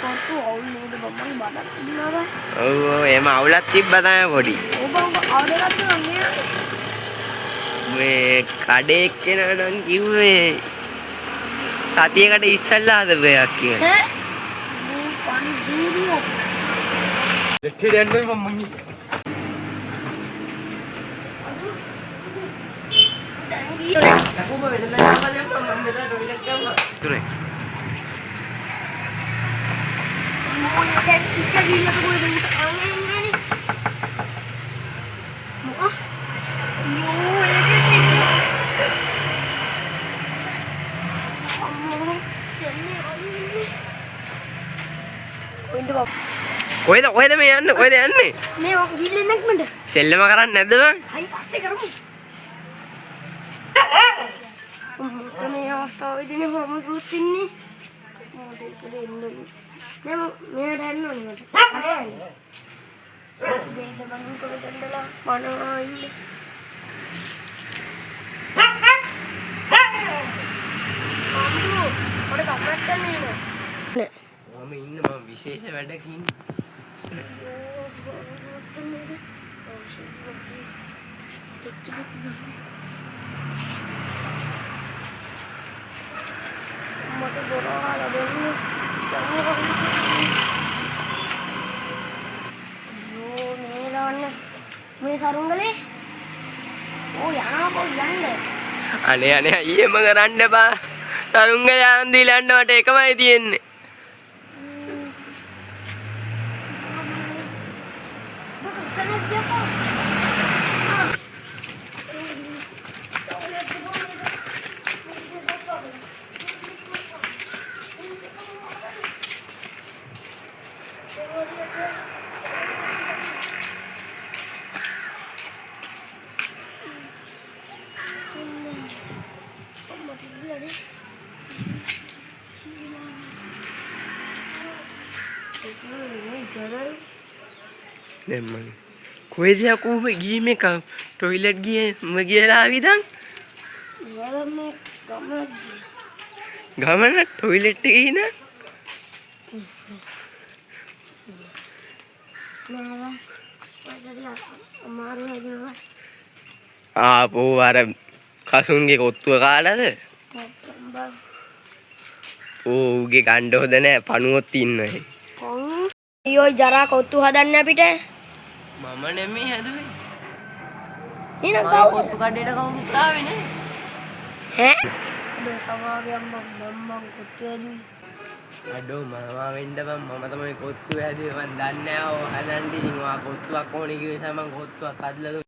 කොට්ටු අවුල් නේද බම්මන් බඩක් තිබුණා. ඔව් එම අවුලක් තිබ්බා තමයි පොඩි. ඔබ අවුලක් නෑ. මේ කඩේ එක්කෙනා නම් කිව්වේ සතියකට ඉස්සල්ලා හදපයක් කියලා. ඈ මේ පන්දීරිය. දෙට්ටි දෙන්නයි මම්මන්. ලකුම වෙනදා යන්න මම මෙතන ටොයිලට් යනවා. තුනේ. මොකක්ද සික්ක ගිහින් කොහෙද යන්නේ? මොකක්? යෝ කොහෙද මේ යන්නේ? කොහෙද යන්නේ? මේ ඔක ගිහින් නැක්මද? සෙල්ලම කරන්නේ නැද්ද බං? හරි පස්සේ කරමු. මේ අවස්ථාවේදී නේ මම දුත් ඉන්නේ. මොකද ඉස්සරේ ඉන්නේ. මම මෙයාට යන්න ඕනේ මට. හරි. දෙන්න බං කොහෙද දෙන්නලා මනවා ඉන්නේ. අම්මෝ මට කමක් නැහැ. මම ඉන්න මම විශේෂ වැඩකින්. මට බොරවලා දෙන්නේ. යෝ මේලවන්න මේ සරුංගලේ. ඕ යන්නේ. අනේ අයියම කරන්න බා. තරුංග යාන් දීලා යන්න මට එකමයි තියෙන්නේ. දෙමන් කොහෙද යකෝ ගියේ මේ ටොයිලට් ගියේ මම ගියලා ආවිදන් ගමන ටොයිලට් එකේ ඉන ආපෝ අර කසුන්ගේ කොත්තුව කාලාද ඌගේ ගණ්ඩ හොද නෑ පණුවොත් ඉන්නේ අයියෝ ජරා කොත්තු හදන්න අපිට මම නෙමෙයි හැදුවේ එහෙනම් කවුද කොත්තු කඩේට කවුරුත් ආවේ නේ ඈ මේ සමාගයන් මම කොත්තු හැදුවේ අඩෝ මාමා වෙන්න බං මම තමයි කොත්තු හැදුවේ මන් දන්නේ නෑ ඔය හදන්න ඉතින් ඔයා කොත්තුවක් ඕනේ කිව්වේ තමයි මම කොත්තුවක් හදලා